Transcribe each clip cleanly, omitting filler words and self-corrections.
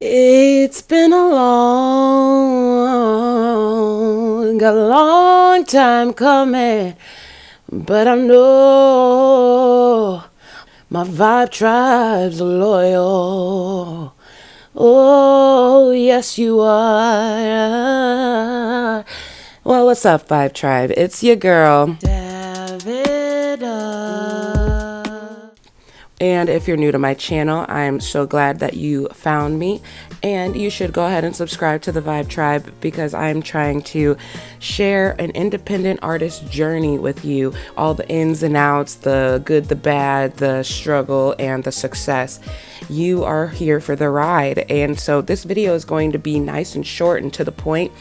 It's been a long time coming, but I know my vibe tribe's loyal. Oh, yes, you are. Well, what's up, Vibe Tribe? It's your girl, Davida. And if you're new to my channel, I'm so glad that you found me. And you should go ahead and subscribe to the Vibe Tribe because I'm trying to share an independent artist journey with you. All the ins and outs, the good, the bad, the struggle, and the success. You are here for the ride. And so this video is going to be nice and short and to the point.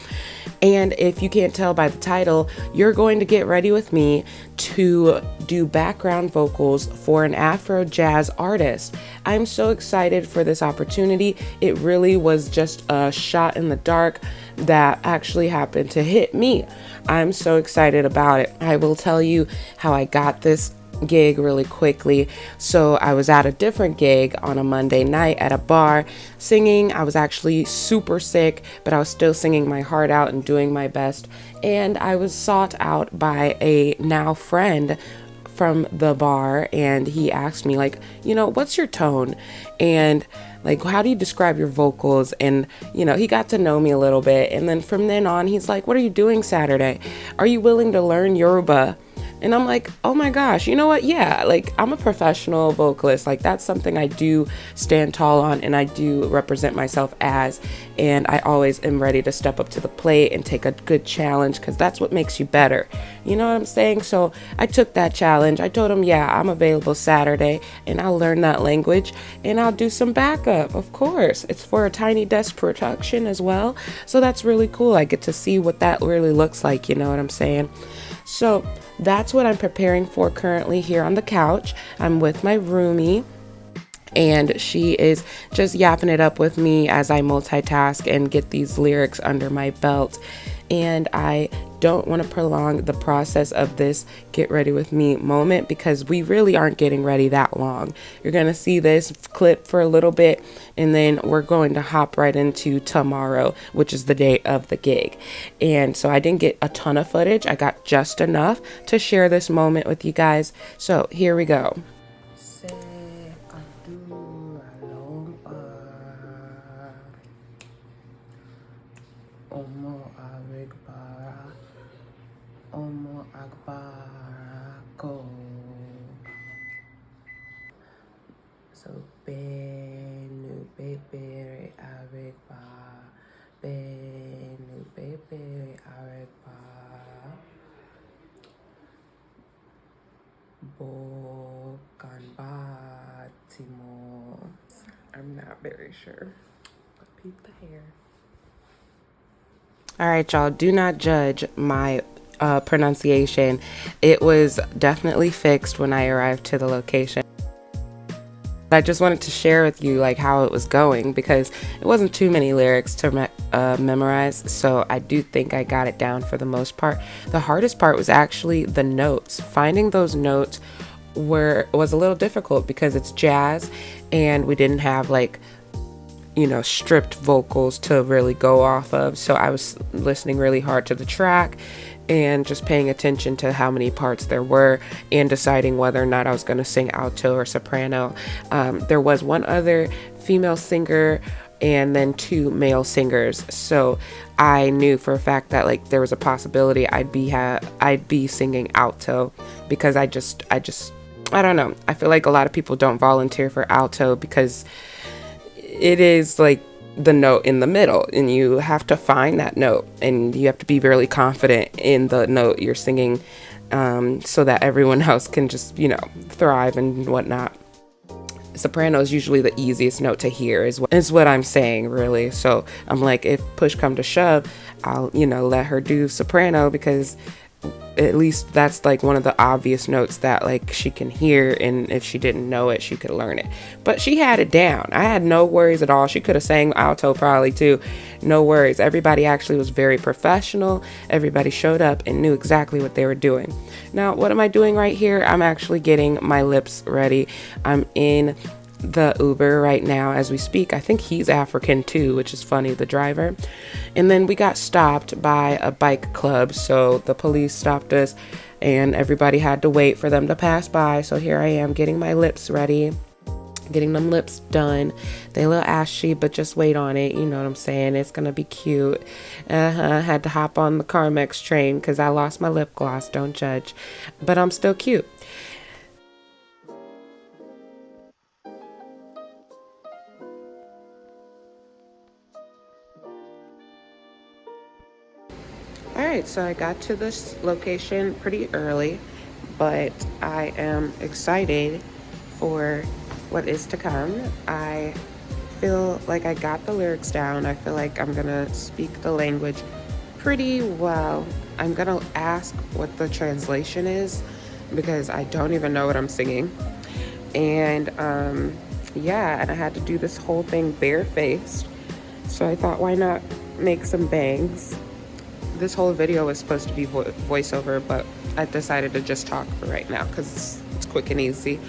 And if you can't tell by the title, you're going to get ready with me to do background vocals for an Afro-Jazz artist. I'm so excited for this opportunity. It really was just a shot in the dark that actually happened to hit me. I'm so excited about it. I will tell you how I got this gig really quickly. So I was at a different gig on a Monday night at a bar singing. I was actually super sick, but I was still singing my heart out and doing my best. And I was sought out by a now friend from the bar, and he asked me, like, what's your tone? And like, how do you describe your vocals? And, he got to know me a little bit. And then from then on, he's like, what are you doing Saturday? Are you willing to learn Yoruba? And I'm like, oh my gosh, you know what? Yeah, like, I'm a professional vocalist. Like, that's something I do stand tall on and I do represent myself as. And I always am ready to step up to the plate and take a good challenge because that's what makes you better. You know what I'm saying? So I took that challenge. I told him, yeah, I'm available Saturday and I'll learn that language and I'll do some backup. Of course, it's for a tiny desk production as well. So that's really cool. I get to see what that really looks like. You know what I'm saying? So that's what I'm preparing for currently here on the couch. I'm with my roomie, and she is just yapping it up with me as I multitask and get these lyrics under my belt. And I don't want to prolong the process of this get ready with me moment because we really aren't getting ready that long. You're going to see this clip for a little bit and then we're going to hop right into tomorrow, which is the day of the gig. And so I didn't get a ton of footage. I got just enough to share this moment with you guys. So here we go. Omo Agbarako. So Benu Bebe Aregba. Benu Bebe Aregba. Bokanba Timo. I'm not very sure. But peep the hair. All right, y'all, do not judge my pronunciation. It was definitely fixed when I arrived to the location. I just wanted to share with you like how it was going because it wasn't too many lyrics to memorize, so I do think I got it down for the most part. The hardest part was actually the notes. Finding those notes was a little difficult because it's jazz and we didn't have like stripped vocals to really go off of. So I was listening really hard to the track and just paying attention to how many parts there were and deciding whether or not I was going to sing alto or soprano. There was one other female singer and then two male singers. So I knew for a fact that like there was a possibility I'd be singing alto because I don't know. I feel like a lot of people don't volunteer for alto because it is like the note in the middle and you have to find that note and you have to be really confident in the note you're singing so that everyone else can just thrive and whatnot. Soprano is usually the easiest note to hear is what I'm saying, really. So I'm like, if push come to shove, I'll let her do soprano because at least that's like one of the obvious notes that like she can hear, and if she didn't know it, she could learn it. But she had it down. I had no worries at all. She could have sang alto probably too. No worries. Everybody actually was very professional. Everybody showed up and knew exactly what they were doing. Now, what am I doing right here? I'm actually getting my lips ready. I'm in the Uber right now as we speak. I think he's African too, which is funny, the driver. And then we got stopped by a bike club, so the police stopped us and everybody had to wait for them to pass by. So here I am getting my lips ready, getting them lips done. They a little ashy, but just wait on it, you know what I'm saying? It's gonna be cute. Had to hop on the Carmex train because I lost my lip gloss, don't judge, but I'm still cute. All right, so I got to this location pretty early, but I am excited for what is to come. I feel like I got the lyrics down. I feel like I'm gonna speak the language pretty well. I'm gonna ask what the translation is because I don't even know what I'm singing. And yeah, and I had to do this whole thing barefaced. So I thought, why not make some bangs? This whole video was supposed to be voiceover, but I decided to just talk for right now because it's quick and easy.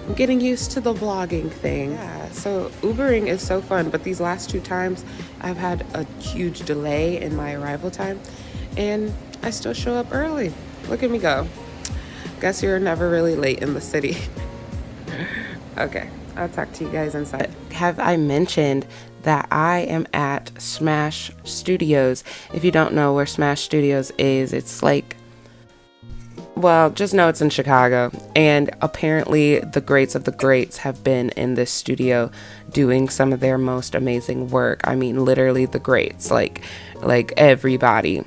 I'm getting used to the vlogging thing. Yeah, so Ubering is so fun, but these last 2 times I've had a huge delay in my arrival time and I still show up early. Look at me go. Guess you're never really late in the city. Okay, I'll talk to you guys inside. Have I mentioned that I am at Smash Studios? If you don't know where Smash Studios is, it's like, well, just know it's in Chicago. And apparently the greats of the greats have been in this studio doing some of their most amazing work. I mean, literally the greats, like everybody.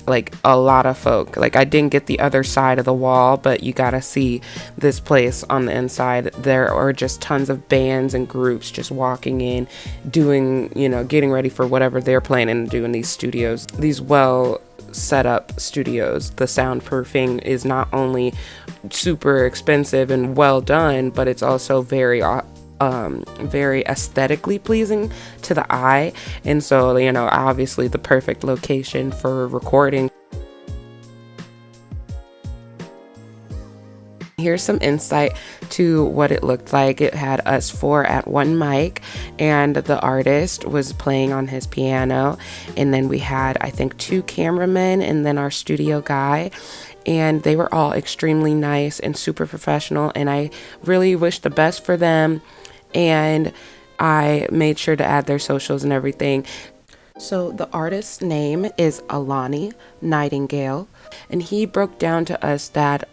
Like a lot of folk. Like I didn't get the other side of the wall, but you gotta see this place on the inside. There are just tons of bands and groups just walking in, doing, you know, getting ready for whatever they're planning to do in these studios. These well set up studios. The soundproofing is not only super expensive and well done, but it's also very aesthetically pleasing to the eye, and so, you know, obviously the perfect location for recording. Here's some insight to what it looked like. It had us 4 at one mic, and the artist was playing on his piano, and then we had, I think, 2 cameramen and then our studio guy, and they were all extremely nice and super professional, and I really wish the best for them. And I made sure to add their socials and everything. So the artist's name is Alani Nightingale, and he broke down to us that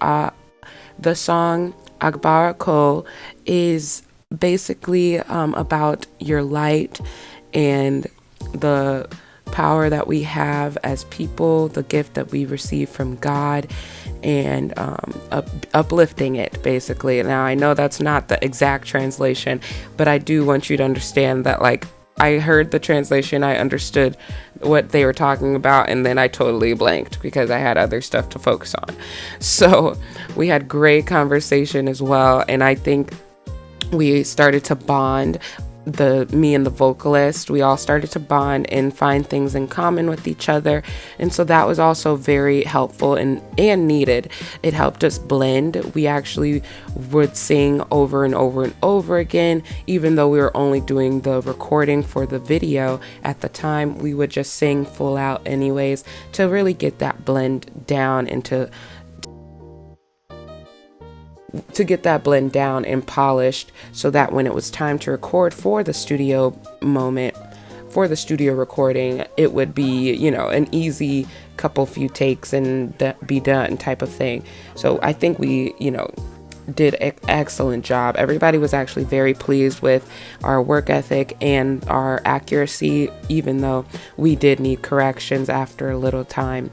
the song Agbara Ko is basically about your light and the power that we have as people, the gift that we receive from God, and uplifting it, basically. Now, I know that's not the exact translation, but I do want you to understand that, like, I heard the translation, I understood what they were talking about, and then I totally blanked because I had other stuff to focus on. So we had great conversation as well, and I think we started to bond. Me and the vocalist, we all started to bond and find things in common with each other, and so that was also very helpful and needed. It helped us blend. We actually would sing over and over and over again, even though we were only doing the recording for the video at the time. We would just sing full out anyways to really get that blend down and to get that blend down and polished, so that when it was time to record for the studio moment, for the studio recording, it would be, you know, an easy few takes and be done type of thing. So I think we, you know, did an excellent job. Everybody was actually very pleased with our work ethic and our accuracy, even though we did need corrections after a little time.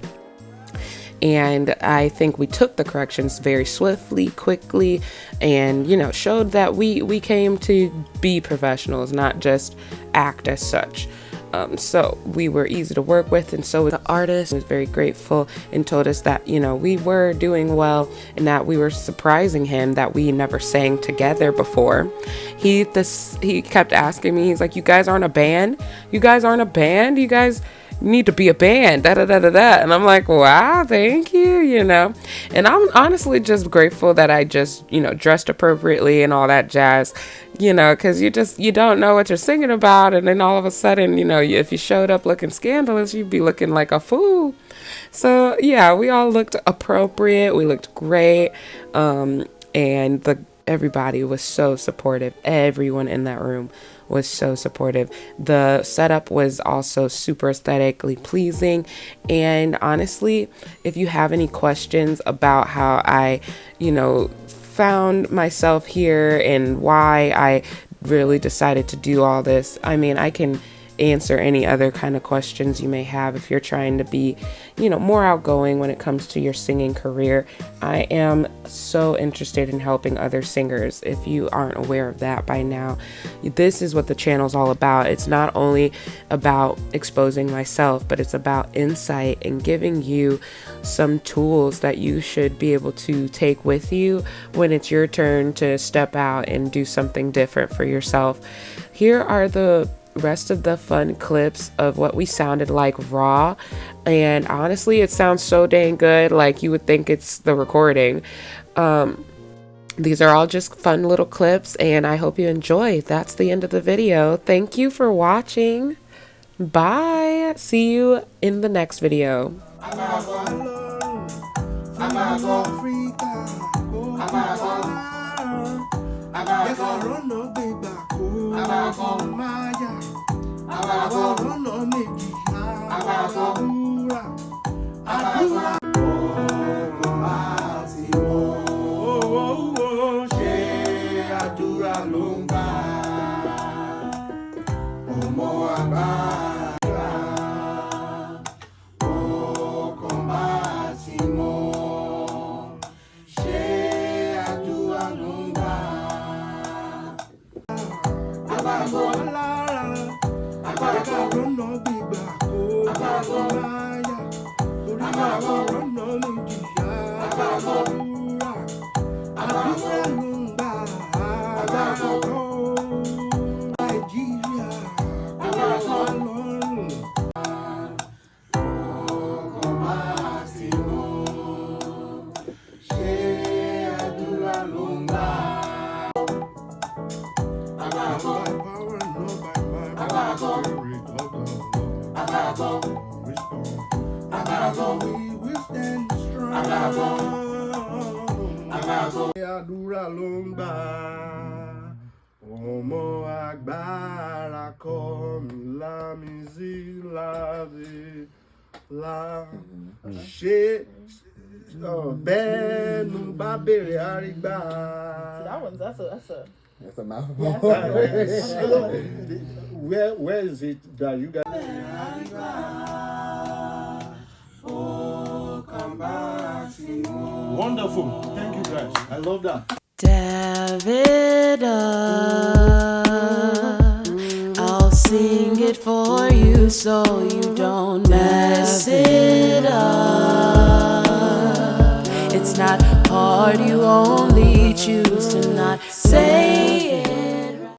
And I think we took the corrections very swiftly, quickly, and, you know, showed that we came to be professionals, not just act as such. So we were easy to work with, and so the artist was very grateful and told us that, you know, we were doing well and that we were surprising him, that we never sang together before. He kept asking me, he's like, you guys aren't a band? You guys aren't a band? You guys need to be a band, da da da da da. And I'm like, wow, thank you, you know. And I'm honestly just grateful that I just, you know, dressed appropriately and all that jazz, you know, because you don't know what you're singing about. And then all of a sudden, you know, if you showed up looking scandalous, you'd be looking like a fool. So yeah, we all looked appropriate. We looked great. And everybody was so supportive. Everyone in that room was so supportive. The setup was also super aesthetically pleasing. And honestly, if you have any questions about how I, you know, found myself here and why I really decided to do all this, I mean, I can answer any other kind of questions you may have if you're trying to be, you know, more outgoing when it comes to your singing career. I am so interested in helping other singers. If you aren't aware of that by now, this is what the channel's all about. It's not only about exposing myself, but it's about insight and giving you some tools that you should be able to take with you when it's your turn to step out and do something different for yourself. Here are the rest of the fun clips of what we sounded like raw, and honestly, it sounds so dang good, like you would think it's the recording. These are all just fun little clips, and I hope you enjoy. That's the end of the video. Thank you for watching. Bye. See you in the next video. Àdúrà ló ń gbà, ọmọ agbára kọ́ mi lámì sí láti la ṣe bẹ́ẹ̀nu bá bèrè àrígbà. That's a mouthful. Where is it that you guys? Wonderful. Thank you guys. I love that. David, I'll sing it for you so you don't mess it up. It's not hard, you only choose to not say